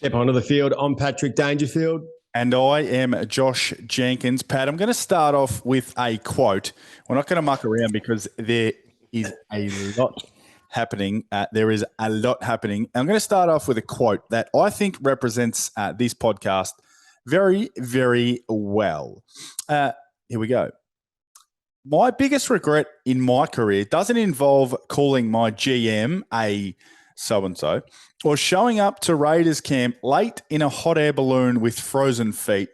Step onto the field. I'm Patrick Dangerfield. And I am Josh Jenkins. Pat, I'm going to start off with a quote. We're not going to muck around because there is a lot happening. There is a lot happening. I'm going to start off with a quote that I think represents this podcast very, very well. Here we go. My biggest regret in my career doesn't involve calling my GM a so-and-so or showing up to Raiders camp late in a hot air balloon with frozen feet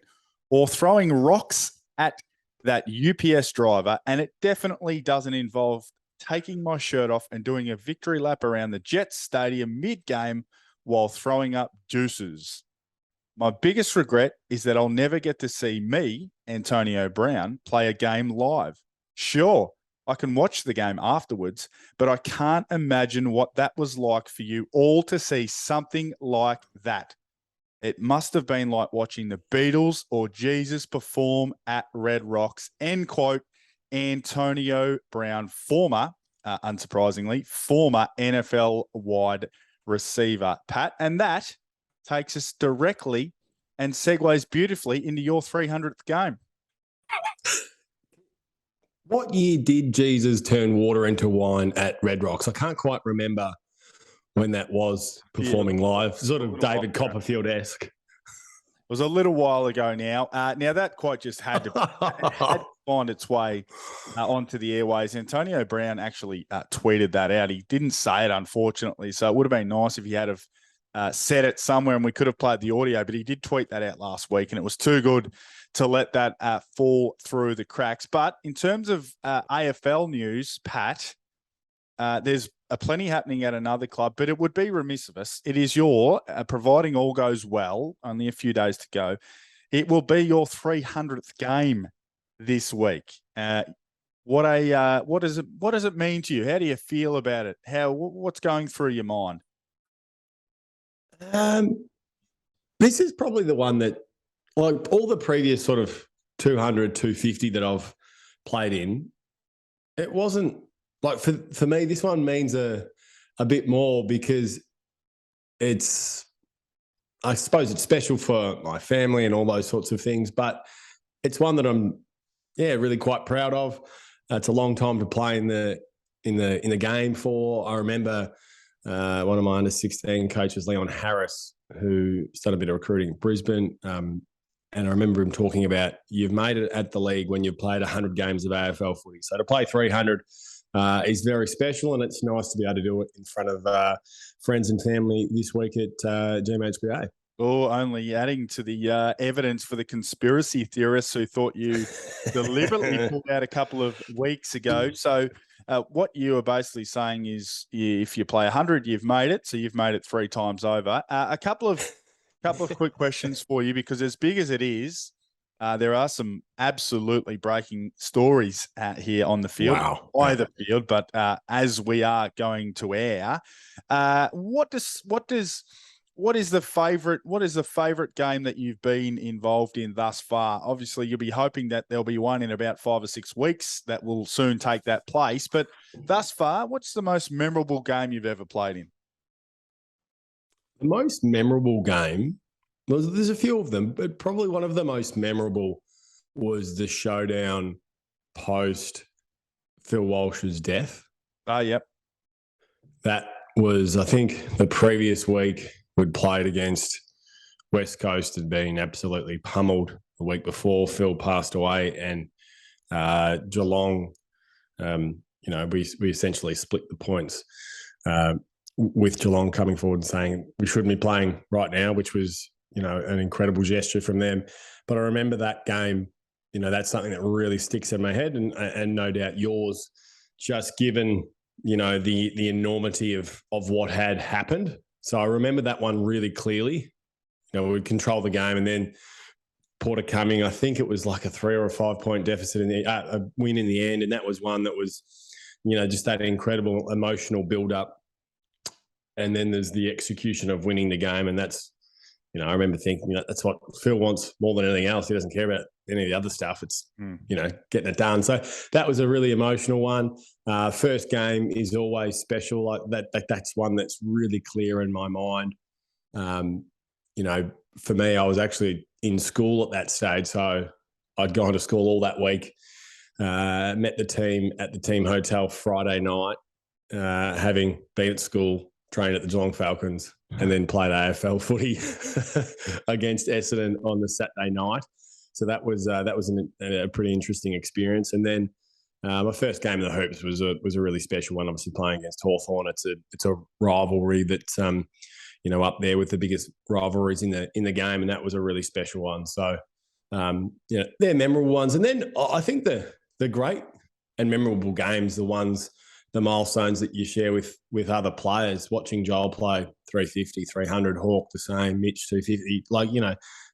or throwing rocks at that UPS driver. And it definitely doesn't involve taking my shirt off and doing a victory lap around the Jets stadium mid-game while throwing up deuces. My biggest regret is that I'll never get to see me, Antonio Brown, play a game live. Sure, I can watch the game afterwards, but I can't imagine what that was like for you all to see something like that. It must have been like watching the Beatles or Jesus perform at Red Rocks. End quote. Antonio Brown, former, unsurprisingly, former NFL wide receiver, Pat. And that takes us directly and segues beautifully into your 300th game. What year did Jesus turn water into wine at Red Rocks? I can't quite remember when that was performing live. Sort of David Copperfield-esque. It was a little while ago now. Now, that quite just had to find its way onto the airways. Antonio Brown actually tweeted that out. He didn't say it, unfortunately, so it would have been nice if he had said it somewhere and we could have played the audio, but he did tweet that out last week, and it was too good to let that fall through the cracks. But in terms of AFL news, Pat, there's plenty happening at another club, but it would be remiss of us. It is providing all goes well, only a few days to go, it will be your 300th game this week. What does it mean to you? How do you feel about it? What's going through your mind? This is probably the one that, like all the previous sort of 200, 250 that I've played in, it wasn't like for me, this one means a bit more because I suppose it's special for my family and all those sorts of things, but it's one that I'm, really quite proud of. It's a long time to play in the game for. I remember one of my under 16 coaches, Leon Harris, who started a bit of recruiting in Brisbane. And I remember him talking about, you've made it at the league when you've played 100 games of AFL footy. So to play 300 is very special, and it's nice to be able to do it in front of friends and family this week at GMHBA. Oh, only adding to the evidence for the conspiracy theorists who thought you deliberately pulled out a couple of weeks ago. So what you are basically saying is if you play 100, you've made it. So you've made it 3 times over. A couple of quick questions for you, because as big as it is, there are some absolutely breaking stories here on the field. Wow. By the field, but as we are going to air, what is the favorite game that you've been involved in thus far? Obviously, you'll be hoping that there'll be one in about 5 or 6 weeks that will soon take that place. But thus far, what's the most memorable game you've ever played in? The most memorable game, there's a few of them, but probably one of the most memorable was the showdown post Phil Walsh's death. Yep. That was, I think, the previous week we'd played against West Coast, had been absolutely pummeled the week before Phil passed away, and Geelong, we essentially split the points with Geelong coming forward and saying we shouldn't be playing right now, which was, an incredible gesture from them. But I remember that game, that's something that really sticks in my head, and no doubt yours, just given, the enormity of what had happened. So I remember that one really clearly. We'd control the game, and then Porter coming, I think it was like a 3 or a 5 point deficit in a win in the end. And that was one that was, just that incredible emotional build up. And then there's the execution of winning the game. And that's, I remember thinking that's what Phil wants more than anything else. He doesn't care about any of the other stuff. It's, getting it done. So that was a really emotional one. First game is always special. Like that's one that's really clear in my mind. for me, I was actually in school at that stage. So I'd gone to school all that week, met the team at the team hotel Friday night, having been at school, trained at the Geelong Falcons, and then played AFL footy against Essendon on the Saturday night. So that was a pretty interesting experience. And then my first game in the Hoops was a really special one. Obviously playing against Hawthorn, it's a rivalry that's up there with the biggest rivalries in the game, and that was a really special one. So they're memorable ones. And then I think the great and memorable games, the milestones that you share with other players, watching Joel play 350, 300, Hawk the same, Mitch 250,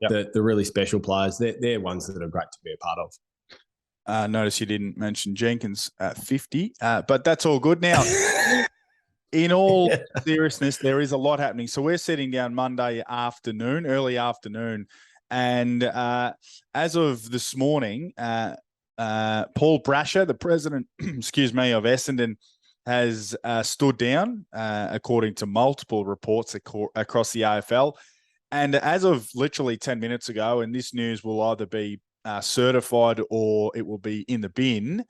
the really special players, they're ones that are great to be a part of. Notice you didn't mention Jenkins at 50, but that's all good. Now, in all seriousness, there is a lot happening. So we're sitting down Monday afternoon, early afternoon, and as of this morning, Paul Brasher, the president, of Essendon, has stood down, according to multiple reports across the AFL. And as of literally 10 minutes ago, and this news will either be certified or it will be in the bin,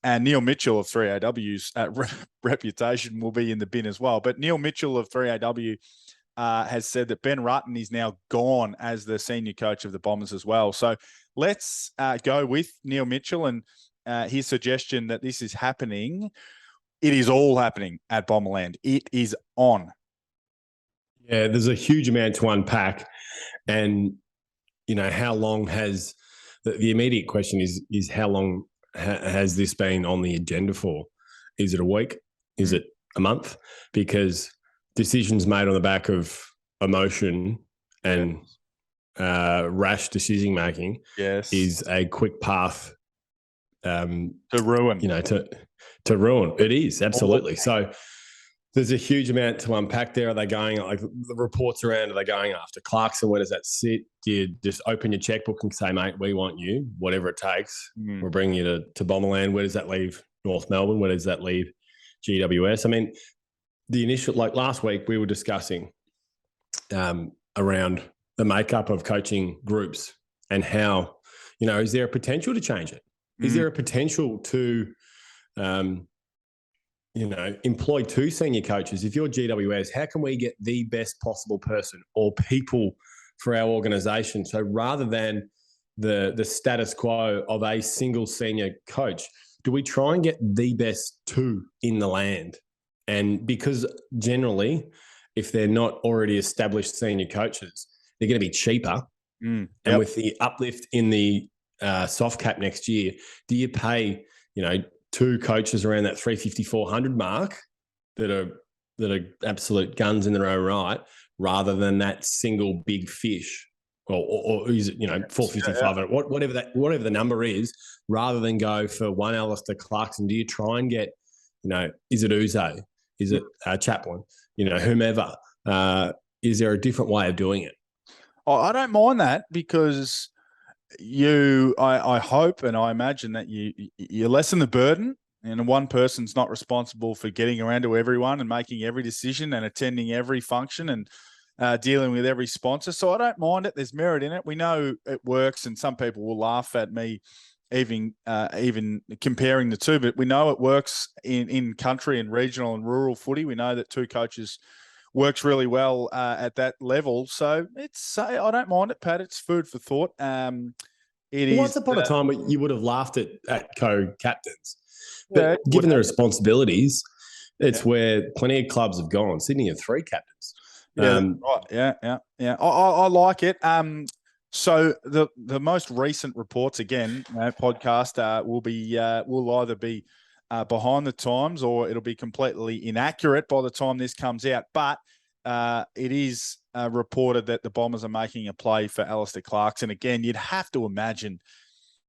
and Neil Mitchell of 3AW's reputation will be in the bin as well. But Neil Mitchell of 3AW has said that Ben Rutten is now gone as the senior coach of the Bombers as well. So let's go with Neil Mitchell and his suggestion that this is happening. It is all happening at Bomberland. It is on. Yeah, there's a huge amount to unpack. And, how long has the immediate question is how long has this been on the agenda for? Is it a week? Is it a month? Because decisions made on the back of emotion and rash decision making is a quick path to ruin. To ruin. It is, absolutely. So there's a huge amount to unpack there. Are they going, like the reports around, are they going after Clarkson? Where does that sit? Do you just open your checkbook and say, mate, we want you, whatever it takes. We're bringing you to Bomberland. Where does that leave North Melbourne? Where does that leave GWS? I mean, the initial, like last week, we were discussing around the makeup of coaching groups and how, is there a potential to change it? Is there a potential to, employ two senior coaches? If you're GWS, how can we get the best possible person or people for our organisation? So rather than the status quo of a single senior coach, do we try and get the best two in the land? And because generally, if they're not already established senior coaches, they're going to be cheaper. And with the uplift in the soft cap next year, do you pay, two coaches around that 350, 400 mark that are absolute guns in their own right, rather than that single big fish, or is it 455, whatever the number is, rather than go for one Alistair Clarkson? Do you try and get, is it Uze? Is it Chaplin? Whomever? Is there a different way of doing it? I don't mind that, because I hope and I imagine that you lessen the burden, and one person's not responsible for getting around to everyone and making every decision and attending every function and dealing with every sponsor. So I don't mind it. There's merit in it. We know it works, and some people will laugh at me even comparing the two, but we know it works in country and regional and rural footy. We know that two coaches works really well at that level. So I don't mind it, Pat. It's food for thought. Once upon a time, you would have laughed at co-captains. But given the responsibilities, it's where plenty of clubs have gone. Sydney have three captains. Right. Yeah. I like it. So the most recent reports, again, podcast will either be behind the times, or it'll be completely inaccurate by the time this comes out. But it is reported that the Bombers are making a play for Alistair Clarkson. Again, you'd have to imagine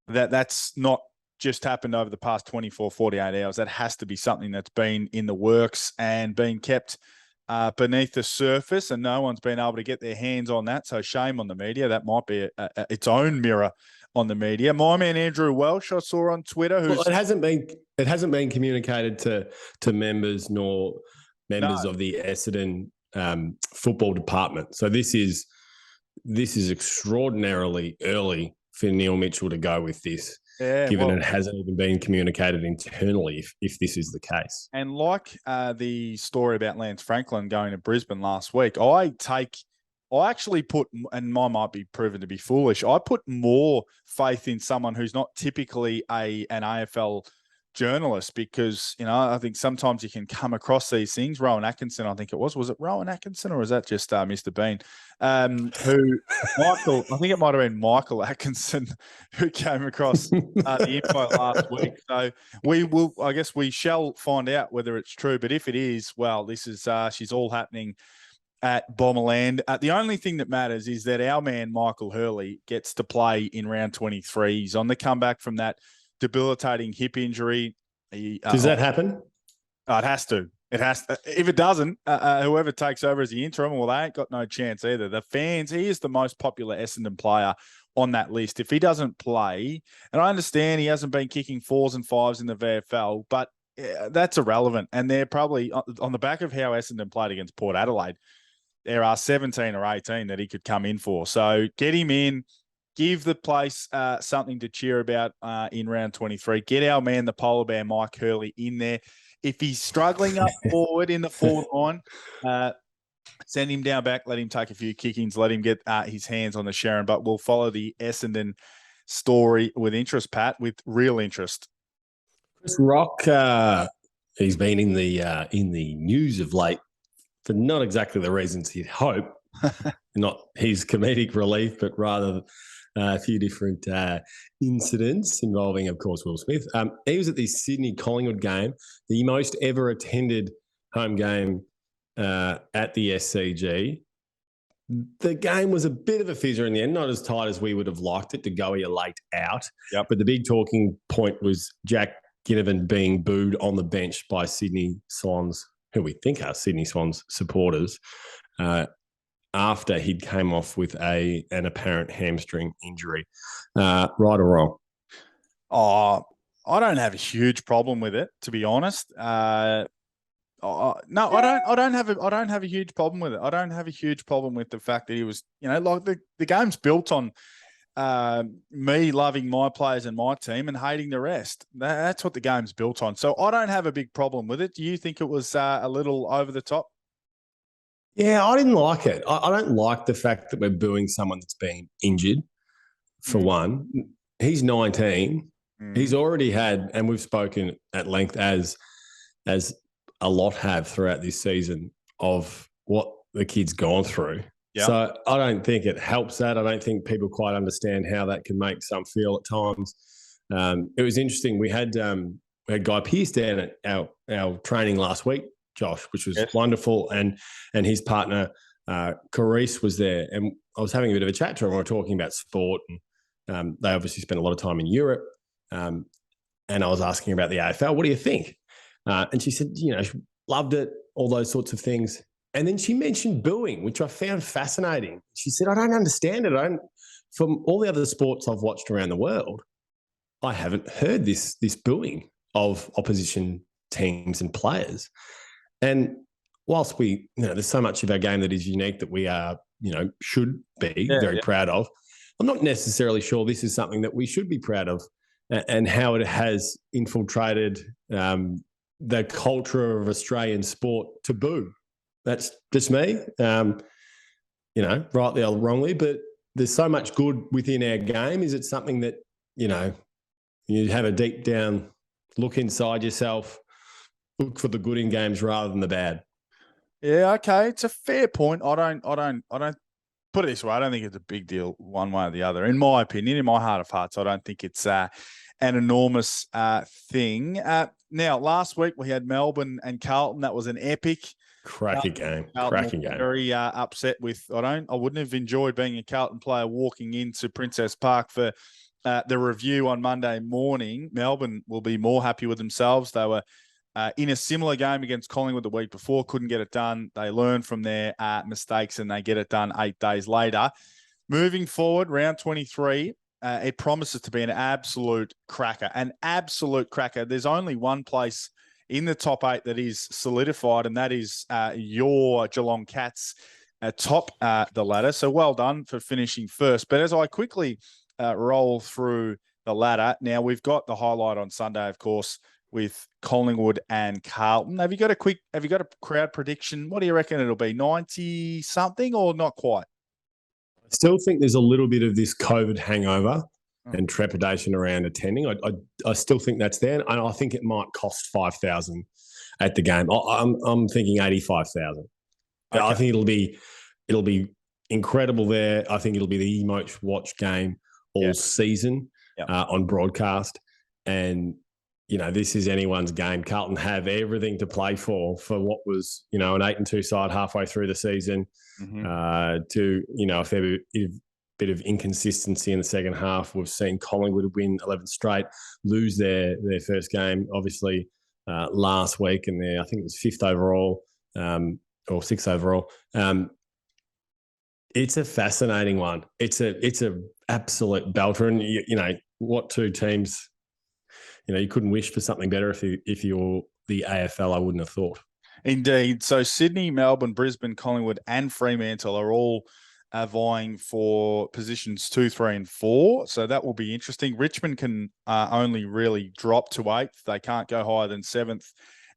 that that's not just happened over the past 24, 48 hours. That has to be something that's been in the works and been kept beneath the surface, and no one's been able to get their hands on that. So shame on the media. That might be its own mirror on the media. My man Andrew Welsh, I saw on Twitter, it hasn't been communicated to members nor members of the Essendon football department. So this is this is extraordinarily early for Neil Mitchell to go with this, given it hasn't even been communicated internally if this is the case. And like the story about Lance Franklin going to Brisbane last week, I actually put, and I might be proven to be foolish, I put more faith in someone who's not typically an AFL journalist, because, I think sometimes you can come across these things. Rowan Atkinson, I think it was it Rowan Atkinson, or is that just Mr. Bean? I think it might have been Michael Atkinson who came across the info last week. So I guess we shall find out whether it's true. But if it is, well, this is, she's all happening at Bomberland. The only thing that matters is that our man, Michael Hurley, gets to play in round 23. He's on the comeback from that debilitating hip injury. Does that happen? It has to. It has to. If it doesn't, whoever takes over as the interim, well, they ain't got no chance either. The fans, he is the most popular Essendon player on that list. If he doesn't play, and I understand he hasn't been kicking 4s and 5s in the VFL, but that's irrelevant. And they're probably on the back of how Essendon played against Port Adelaide, there are 17 or 18 that he could come in for. So get him in. Give the place something to cheer about in round 23. Get our man, the polar bear, Mike Hurley, in there. If he's struggling up forward in the forward line, send him down back. Let him take a few kickings. Let him get his hands on the Sharon. But we'll follow the Essendon story with interest, Pat, with real interest. Chris Rock, he's been in the news of late for not exactly the reasons he'd hope. Not his comedic relief, but rather a few different incidents involving, of course, Will Smith. He was at the Sydney Collingwood game, the most ever attended home game at the SCG. The game was a bit of a fizzer in the end, not as tight as we would have liked it to go here late out. Yep. But the big talking point was Jack Ginnivan being booed on the bench by Sydney Swans, who we think are Sydney Swans supporters, after he'd came off with an apparent hamstring injury. Right or wrong? Oh, I don't have a huge problem with it, to be honest. No, I don't have a huge problem with it. I don't have a huge problem with the fact that he was, like the game's built on me loving my players and my team and hating the rest. That's what the game's built on. So I don't have a big problem with it. Do you think it was a little over the top? Yeah, I didn't like it. I don't like the fact that we're booing someone that's been injured, for one. He's 19. He's already had, and we've spoken at length as a lot have throughout this season, of what the kid's gone through. Yep. So I don't think it helps that. I don't think people quite understand how that can make some feel at times. It was interesting. We had Guy Pearce down at our training last week, Josh, which was wonderful. And his partner, Carice, was there. And I was having a bit of a chat to him. We were talking about sport. And they obviously spent a lot of time in Europe. And I was asking about the AFL. What do you think? And she said, she loved it, all those sorts of things. And then she mentioned booing, which I found fascinating. She said, I don't understand it. From all the other sports I've watched around the world, I haven't heard this booing of opposition teams and players. And whilst there's so much of our game that is unique that we are, should be very proud of, I'm not necessarily sure this is something that we should be proud of, and how it has infiltrated the culture of Australian sport to boo. That's just me, rightly or wrongly, but there's so much good within our game. Is it something that, you have a deep down look inside yourself, look for the good in games rather than the bad? Yeah, okay. It's a fair point. I don't put it this way. I don't think it's a big deal one way or the other. In my opinion, in my heart of hearts, I don't think it's an enormous thing. Now, last week we had Melbourne and Carlton. That was an epic. Cracking game. Very upset with, I wouldn't have enjoyed being a Carlton player walking into Princess Park for the review on Monday morning. Melbourne will be more happy with themselves. They were in a similar game against Collingwood the week before, couldn't get it done. They learn from their mistakes and they get it done 8 days later. Moving forward, round 23, it promises to be an absolute cracker. There's only one place in the top 8 that is solidified, and that is your Geelong Cats atop the ladder. So well done for finishing first. But as I quickly roll through the ladder, now we've got the highlight on Sunday, of course, with Collingwood and Carlton. Have you got a crowd prediction? What do you reckon it'll be? 90 something or not quite? I still think there's a little bit of this COVID hangover and trepidation around attending. I still think that's there, and I think it might cost 5,000 at the game. I'm thinking 85,000. Okay. I think it'll be incredible there. I think it'll be the most watched game all season on broadcast, and this is anyone's game. Carlton have everything to play for what was an 8-2 side halfway through the season. To a fair bit of inconsistency in the second half. We've seen Collingwood win 11 straight, lose their first game, obviously last week, and I think it was 5th overall or 6th overall. It's a fascinating one. It's a absolute belter, and what two teams? You couldn't wish for something better if you're the AFL. I wouldn't have thought. Indeed. So Sydney, Melbourne, Brisbane, Collingwood, and Fremantle are all vying for positions 2, 3, and 4. So that will be interesting. Richmond can only really drop to 8th. They can't go higher than 7th.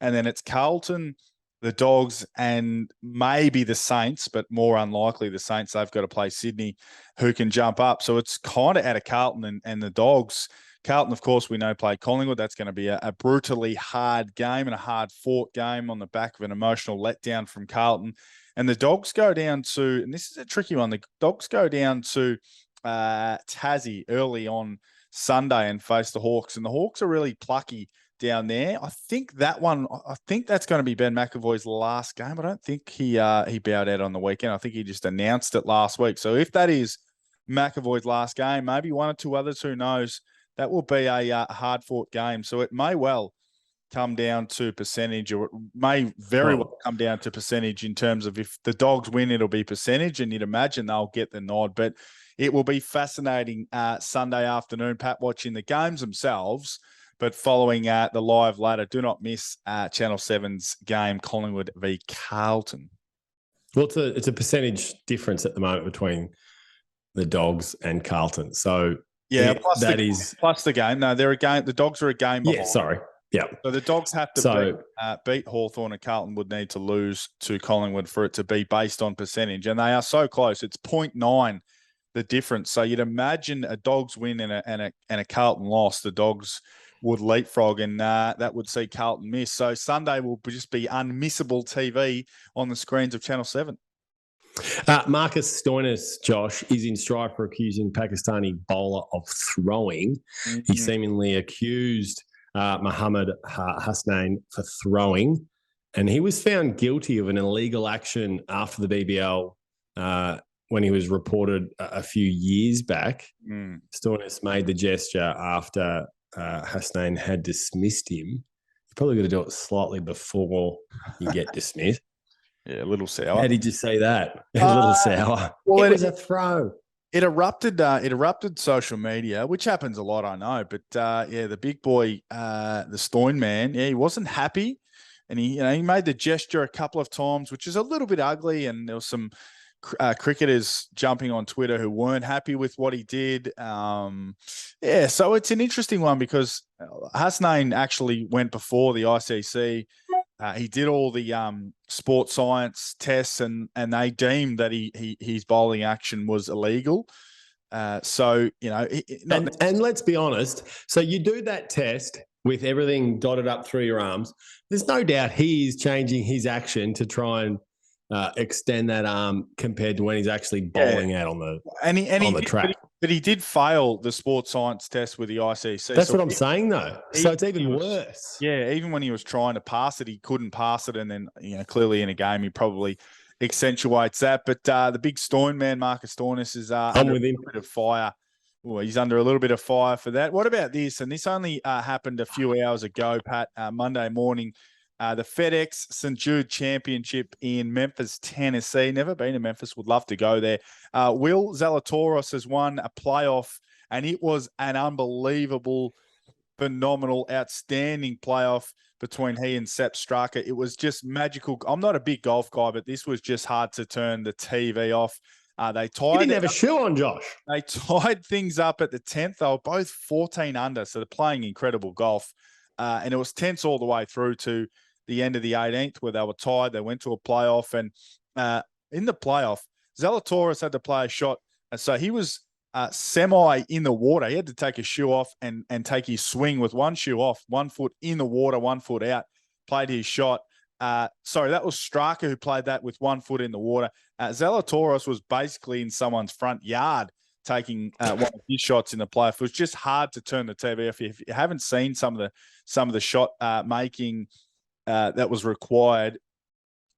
And then it's Carlton, the Dogs, and maybe the Saints, but more unlikely the Saints. They've got to play Sydney, who can jump up. So it's kind of out of Carlton and the Dogs. Carlton, of course, we know play Collingwood. That's going to be a brutally hard game and a hard-fought game on the back of an emotional letdown from Carlton. And the Dogs go down to, and this is a tricky one, the Dogs go down to Tassie early on Sunday and face the Hawks. And the Hawks are really plucky down there. I think that's going to be Ben McAvoy's last game. I don't think he bowed out on the weekend. I think he just announced it last week. So if that is McAvoy's last game, maybe one or two others, who knows? That will be a hard-fought game. So it may well come down to percentage, or it may very well come down to percentage in terms of if the Dogs win, it'll be percentage, and you'd imagine they'll get the nod. But it will be fascinating Sunday afternoon, Pat, watching the games themselves, but following the live ladder. Do not miss Channel 7's game, Collingwood v Carlton. Well, it's a percentage difference at the moment between the Dogs and Carlton. So yeah, plus the game. No, they're a game. The Dogs are a game behind. Yeah, sorry. Yeah. So the Dogs have to beat Hawthorn, and Carlton would need to lose to Collingwood for it to be based on percentage. And they are so close. It's 0.9 the difference. So you'd imagine a Dogs win and a Carlton loss, the Dogs would leapfrog, and that would see Carlton miss. So Sunday will just be unmissable TV on the screens of Channel 7. Marcus Stoinis, Josh, is in stride for accusing Pakistani bowler of throwing. Mm-hmm. He seemingly accused Mohammad Hasnain for throwing, and he was found guilty of an illegal action after the BBL when he was reported a few years back. Stoinis made the gesture after Hasnain had dismissed him. You're probably going to do it slightly before you get dismissed. Yeah, a little sour. How did you say that? A little sour. Well, it was a throw. It erupted social media, which happens a lot, I know. But the big boy, the Stoin man, he wasn't happy, and he made the gesture a couple of times, which is a little bit ugly. And there was some cricketers jumping on Twitter who weren't happy with what he did. So it's an interesting one because Hasnain actually went before the ICC. He did all the sports science tests, and they deemed that his bowling action was illegal. And let's be honest. So you do that test with everything dotted up through your arms. There's no doubt he is changing his action to try and extend that arm compared to when he's actually bowling out on the track. But he did fail the sports science test with the ICC. That's what I'm saying, though. So it's even worse. Yeah, even when he was trying to pass it, he couldn't pass it. And then, clearly in a game, he probably accentuates that. But the big Stoin man, Marcus Stoinis, is under a bit of fire. Well, he's under a little bit of fire for that. What about this? And this only happened a few hours ago, Pat, Monday morning. The FedEx St. Jude Championship in Memphis, Tennessee. Never been to Memphis. Would love to go there. Will Zalatoris has won a playoff, and it was an unbelievable phenomenal, outstanding playoff between he and Sepp Straka. It was just magical. I'm not a big golf guy, but this was just hard to turn the TV off. They tied. You didn't have a shoe on, Josh. They tied things up at the 10th. They were both 14 under, so they're playing incredible golf. And it was tense all the way through to the end of the 18th where they were tied. They went to a playoff. And in the playoff, Zalatoris had to play a shot. And so he was semi in the water. He had to take his shoe off and take his swing with one shoe off, 1 foot in the water, 1 foot out, played his shot. Sorry, that was Straka who played that with 1 foot in the water. Zalatoris was basically in someone's front yard taking one of his shots in the playoff. It was just hard to turn the TV off. If you haven't seen some of the shot making that was required,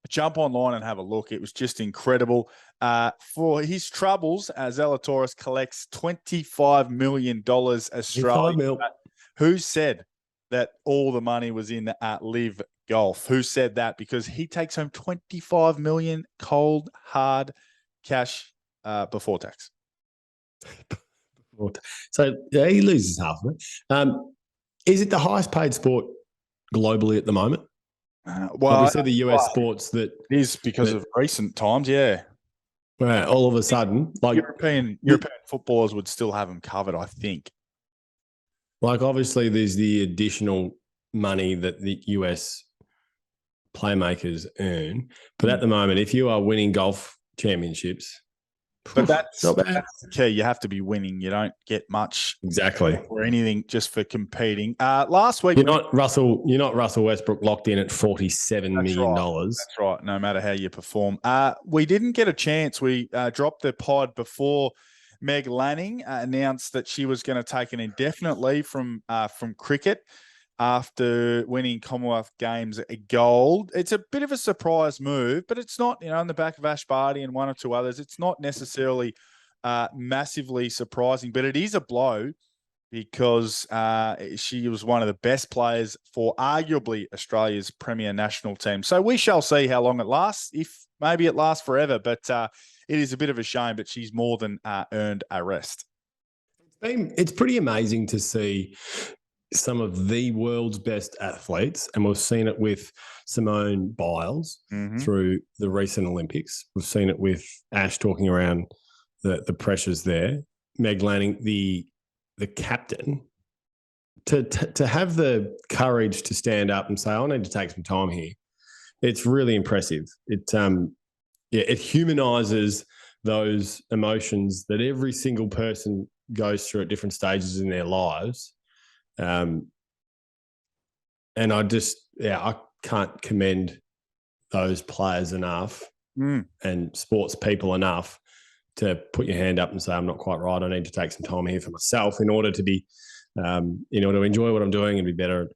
jump online and have a look. It was just incredible. For his troubles, Zalatoris collects $25 million Australian. Who said that all the money was in Live Golf? Who said that? Because he takes home $25 million cold, hard cash before tax. So yeah, he loses half of it. Is it the highest paid sport globally at the moment? Well, obviously the US sports that it is because of recent times, yeah. Right, all of a sudden, like European footballers would still have them covered, I think. Like obviously, there's the additional money that the US playmakers earn, but at the moment, if you are winning golf championships, but that's the key. You have to be winning. You don't get much or anything just for competing. Last week, you're not Russell Westbrook locked in at $47 million. That's right. No matter how you perform, we didn't get a chance. We dropped the pod before Meg Lanning announced that she was going to take an indefinite leave from cricket after winning Commonwealth Games gold. It's a bit of a surprise move, but it's not, on the back of Ash Barty and one or two others. It's not necessarily massively surprising, but it is a blow because she was one of the best players for arguably Australia's premier national team. So we shall see how long it lasts, if maybe it lasts forever, but it is a bit of a shame, but she's more than earned a rest. It's pretty amazing to see some of the world's best athletes, and we've seen it with Simone Biles through the recent Olympics. We've seen it with Ash talking around the pressures there. Meg Lanning, the captain, to have the courage to stand up and say, I need to take some time here. It's really impressive. It humanizes those emotions that every single person goes through at different stages in their lives. And I can't commend those players enough and sports people enough to put your hand up and say, I'm not quite right. I need to take some time here for myself in order to be, in order to enjoy what I'm doing and be better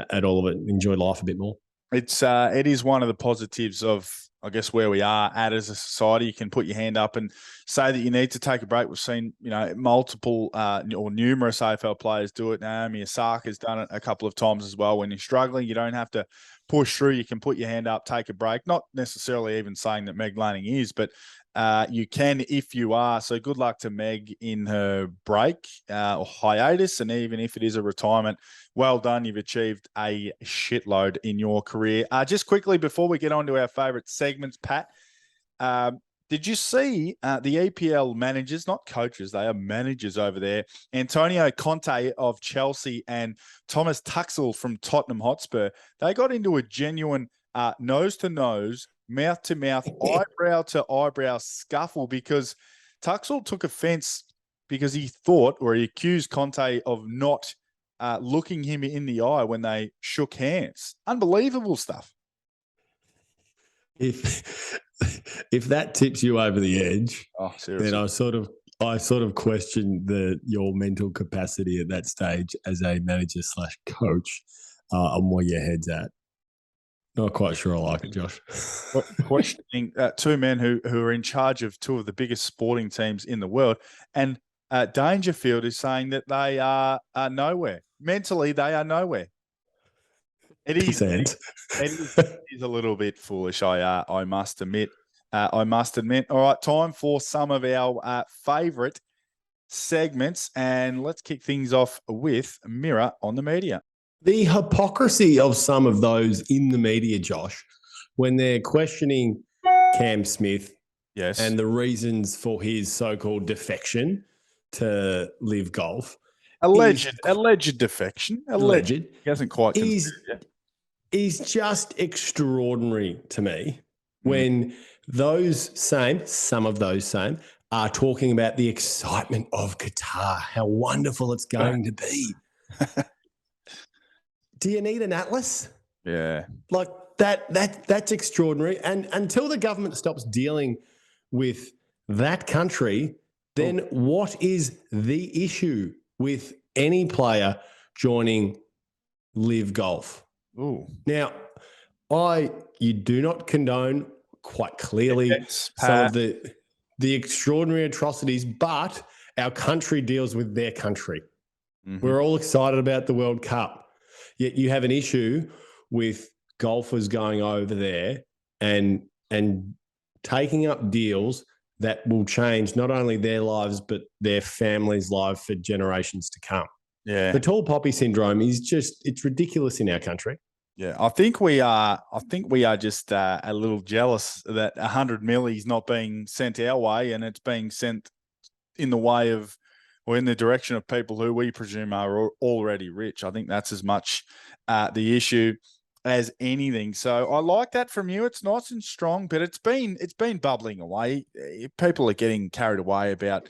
at all of it and enjoy life a bit more. It is one of the positives of, I guess, where we are at as a society. You can put your hand up and say that you need to take a break. We've seen, multiple or numerous AFL players do it. Naomi Osaka's done it a couple of times as well. When you're struggling, you don't have to push through. You can put your hand up, take a break. Not necessarily even saying that Meg Lanning is, but you can if you are. So good luck to Meg in her break or hiatus. And even if it is a retirement, well done. You've achieved a shitload in your career. Just quickly before we get on to our favourite segments, Pat, did you see the EPL managers, not coaches, they are managers over there, Antonio Conte of Chelsea and Thomas Tuchel from Tottenham Hotspur, they got into a genuine nose-to-nose, mouth-to-mouth, eyebrow-to-eyebrow scuffle because Tuchel took offence because he thought, or he accused Conte of not looking him in the eye when they shook hands. Unbelievable stuff. If that tips you over the edge, seriously, then I sort of question your mental capacity at that stage as a manager / coach on where your head's at. Not quite sure I like it, Josh. Questioning two men who are in charge of two of the biggest sporting teams in the world, and Dangerfield is saying that they are nowhere. Mentally, they are nowhere. It is a little bit foolish, I must admit. All right, time for some of our favourite segments, and let's kick things off with Mirror on the Media. The hypocrisy of some of those in the media, Josh, when they're questioning Cam Smith and the reasons for his so-called defection to live golf. Alleged defection. Alleged. He hasn't quite is just extraordinary to me when some of those same are talking about the excitement of Qatar, how wonderful it's going to be. Do you need an atlas? Yeah. Like that's extraordinary. And until the government stops dealing with that country, then what is the issue with any player joining Live Golf? Ooh. Now, you do not condone quite clearly some of the extraordinary atrocities, but our country deals with their country. Mm-hmm. We're all excited about the World Cup, yet you have an issue with golfers going over there and taking up deals that will change not only their lives but their families' lives for generations to come. Yeah, the tall poppy syndrome it's ridiculous in our country. Yeah, I think we are just a little jealous that 100 mil is not being sent our way, and it's being sent in the way of, or in the direction of people who we presume are already rich. I think that's as much the issue as anything. So I like that from you. It's nice and strong, but it's been bubbling away. People are getting carried away about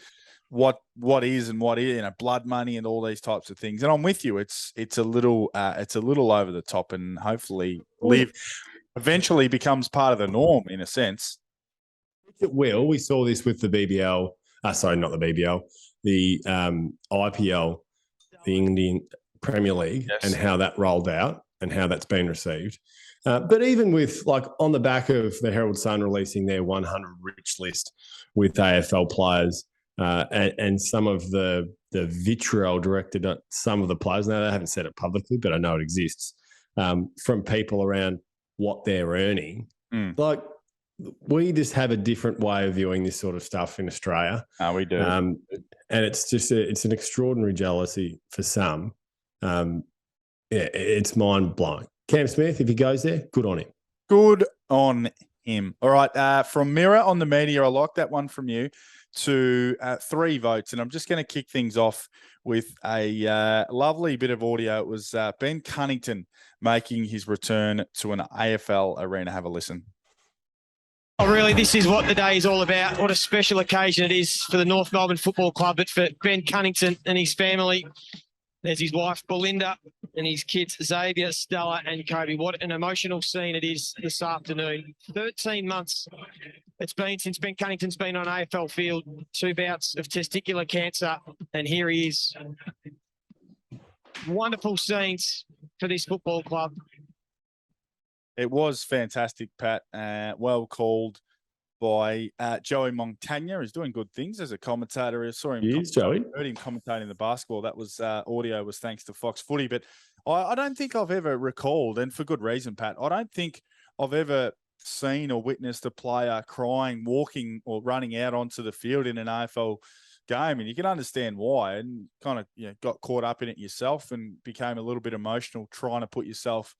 what is and what is, blood money and all these types of things. And I'm with you. It's a little over the top, and hopefully Live eventually becomes part of the norm in a sense. It will. We saw this with the BBL. Sorry, not the BBL. The IPL, the Indian Premier League, and how that rolled out and how that's been received. But even with, like, on the back of the Herald Sun releasing their 100 rich list with AFL players, and some of the vitriol directed at some of the players. Now, they haven't said it publicly, but I know it exists, from people around what they're earning. Like, we just have a different way of viewing this sort of stuff in Australia. We do. And it's just it's an extraordinary jealousy for some. It's mind-blowing. Cam Smith, if he goes there, good on him. Good on him. All right, from Mirror on the Media, I like that one from you, to 3 votes. And I'm just going to kick things off with a lovely bit of audio. It was Ben Cunnington making his return to an AFL arena. Have a listen. Oh, really, this is what the day is all about. What a special occasion it is for the North Melbourne Football Club, but for Ben Cunnington and his family. There's his wife, Belinda, and his kids, Xavier, Stella, and Kobe. What an emotional scene it is this afternoon. 13 months it's been since Ben Cunnington's been on AFL field, 2 bouts of testicular cancer, and here he is. Wonderful scenes for this football club. It was fantastic, Pat. Well called by Joey Montagna. He's doing good things as a commentator. I saw him. Joey. Heard him commentating the basketball. That was audio was thanks to Fox Footy. But I don't think I've ever recalled, and for good reason, Pat, I don't think I've ever seen or witnessed a player crying, walking or running out onto the field in an AFL game. And you can understand why, and kind of got caught up in it yourself and became a little bit emotional trying to put yourself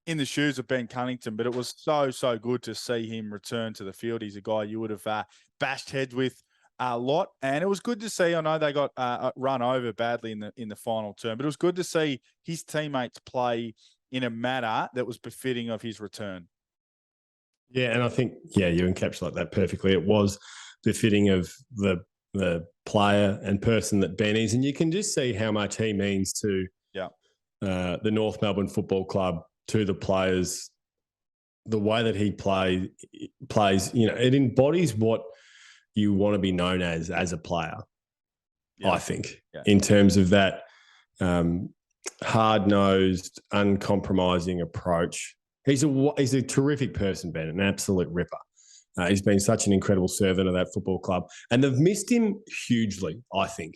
in the shoes of Ben Cunnington. But it was so good to see him return to the field. He's a guy you would have bashed heads with a lot, and it was good to see. I know they got run over badly in the final term, but it was good to see his teammates play in a manner that was befitting of his return. Yeah, and I think you encapsulate that perfectly. It was befitting of the player and person that Ben is, and you can just see how much he means to the North Melbourne Football Club, to the players. The way that he plays, it embodies what you want to be known as a player. I think, in terms of that hard-nosed, uncompromising approach. He's a terrific person, Ben, an absolute ripper. He's been such an incredible servant of that football club, and they've missed him hugely, I think,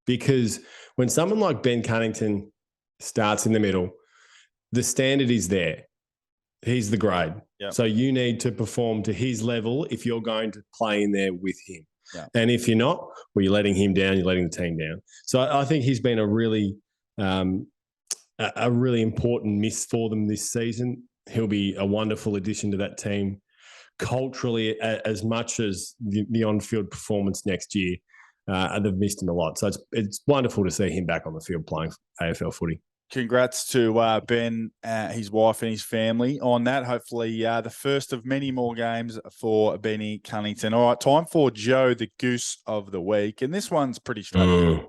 because when someone like Ben Cunnington starts in the middle, the standard is there. He's the grade. Yep. So you need to perform to his level if you're going to play in there with him. Yeah. And if you're not, well, you're letting him down, you're letting the team down. So I think he's been a really important miss for them this season. He'll be a wonderful addition to that team culturally, as much as the on-field performance next year. They've missed him a lot. So it's wonderful to see him back on the field playing AFL footy. Congrats to Ben, his wife and his family on that. Hopefully the first of many more games for Benny Cunnington. All right, time for Joe, the Goose of the Week. And this one's pretty straightforward.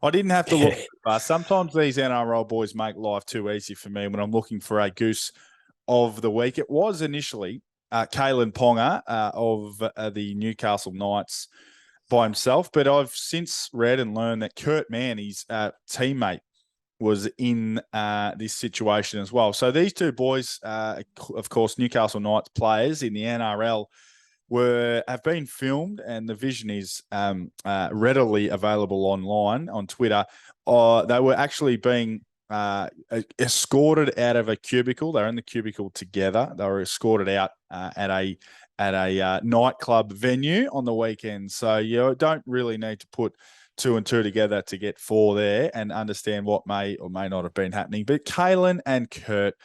I didn't have to look fast. Sometimes these NRL boys make life too easy for me when I'm looking for a Goose of the Week. It was initially Kalen Ponga of the Newcastle Knights by himself, but I've since read and learned that Kurt Mann, his teammate, was in this situation as well. So these two boys, of course, Newcastle Knights players in the NRL, have been filmed, and the vision is readily available online on Twitter. They were actually being escorted out of a cubicle. They're in the cubicle together. They were escorted out at a nightclub venue on the weekend. So you don't really need to put 2 and 2 together to get 4 there and understand what may or may not have been happening. But Kalen and Kurt,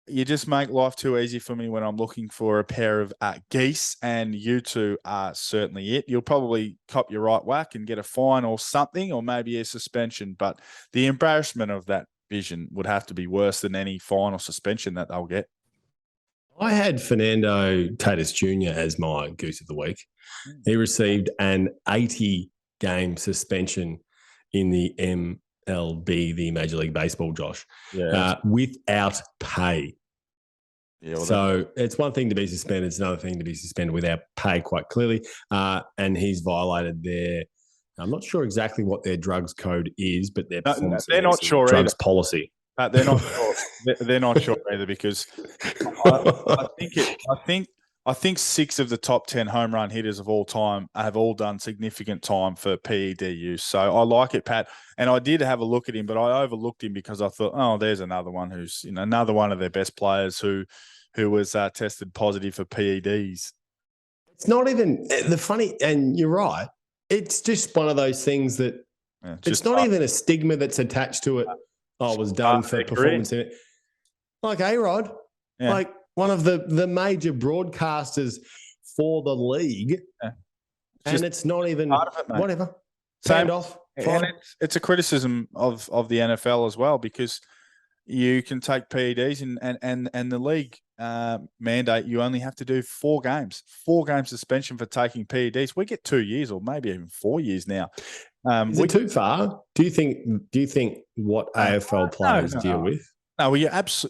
you just make life too easy for me when I'm looking for a pair of geese, and you two are certainly it. You'll probably cop your right whack and get a fine or something, or maybe a suspension, but the embarrassment of that vision would have to be worse than any fine or suspension that they'll get. I had Fernando Tatis Jr. as my Goose of the Week. He received an 80-game suspension in the MLB, the Major League Baseball, Josh, without pay. Yeah, well, so it's one thing to be suspended. It's another thing to be suspended without pay, quite clearly. And he's violated their – I'm not sure exactly what their drugs code is, but their performance they're not sure drugs either. Policy. They're not sure. They're not sure either, because I think 6 of the top 10 home run hitters of all time have all done significant time for PED use. So I like it, Pat. And I did have a look at him, but I overlooked him because I thought, oh, there's another one who's, another one of their best players who was tested positive for PEDs. It's not even the funny, and you're right. It's just one of those things that it's not even a stigma that's attached to it. Oh, it was done for performance in it. Like A-Rod, like one of the major broadcasters for the league, and it's not even whatever. Turned off. And it's a criticism of the NFL as well, because you can take PEDs and the league mandate you only have to do 4 games suspension for taking PEDs. We get 2 years or maybe even 4 years now. Is it too far? Do you think what AFL players deal with? No, well,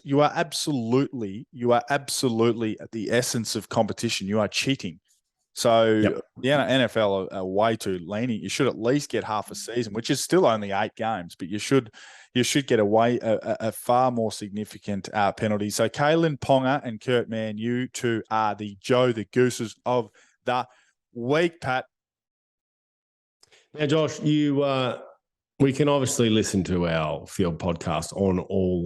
you are absolutely at the essence of competition. You are cheating. So the NFL are way too lenient. You should at least get half a season, which is still only 8 games, but you should get a far more significant penalty. So Kalen Ponga and Kurt Mann, you two are the Gooses of the week, Pat. Now, Josh, we can obviously listen to our field podcast on all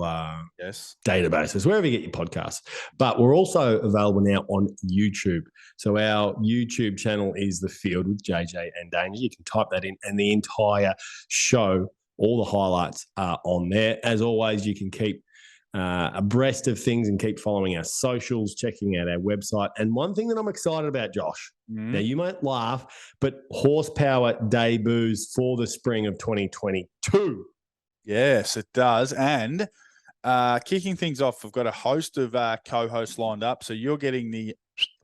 databases, wherever you get your podcasts. But we're also available now on YouTube. So our YouTube channel is The Field with JJ and Danger. You can type that in, and the entire show, all the highlights are on there. As always, you can keep abreast of things and keep following our socials, checking out our website. And one thing that I'm excited about, Josh, now you might laugh, but Horsepower debuts for the spring of 2022. Yes, it does. And kicking things off, we've got a host of co-hosts lined up. So you're getting the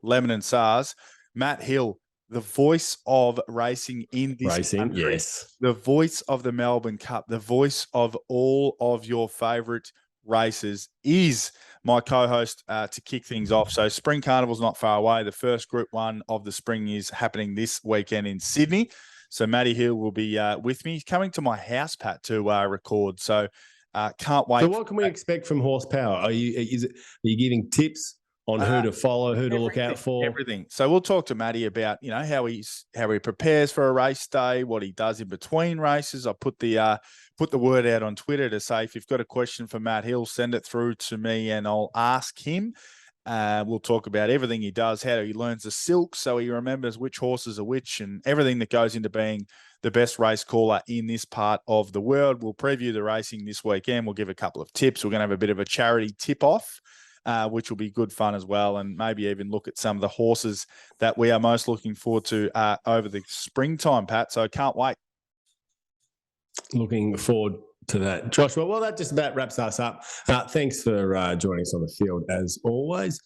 Lemon and SARS. Matt Hill, the voice of racing in this country, yes. The voice of the Melbourne Cup, the voice of all of your favourite races, is my co-host to kick things off. So Spring Carnival's not far away. The first Group 1 of the spring is happening this weekend in Sydney. So Matty Hill will be with me. He's coming to my house, Pat, to record. So can't wait. So what can we expect from Horsepower? Are you giving tips on who to follow, who to look out for? Everything. So we'll talk to Matty about, how he prepares for a race day, what he does in between races. I put the word out on Twitter to say, if you've got a question for Matt Hill, send it through to me and I'll ask him. We'll talk about everything he does, how he learns the silk so he remembers which horses are which, and everything that goes into being the best race caller in this part of the world. We'll preview the racing this weekend. We'll give a couple of tips. We're going to have a bit of a charity tip-off, which will be good fun as well, and maybe even look at some of the horses that we are most looking forward to over the springtime, Pat. So can't wait. Looking forward to that, Joshua. Well, that just about wraps us up. Thanks for joining us on the field as always.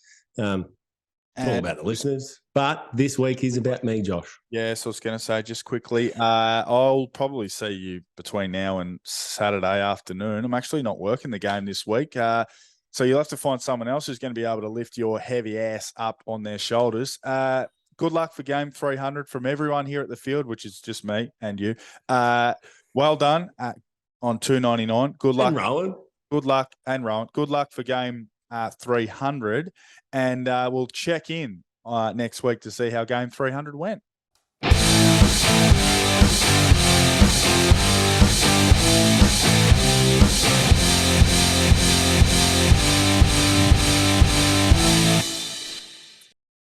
All about the listeners, but this week is about me, Josh. Yeah, so I was going to say just quickly, I'll probably see you between now and Saturday afternoon. I'm actually not working the game this week, so you'll have to find someone else who's going to be able to lift your heavy ass up on their shoulders. Good luck for game 300 from everyone here at the field, which is just me and you. Well done on 299. Good luck, and Rowan. Good luck, and Rowan. Good luck for game 300, and we'll check in next week to see how game 300 went.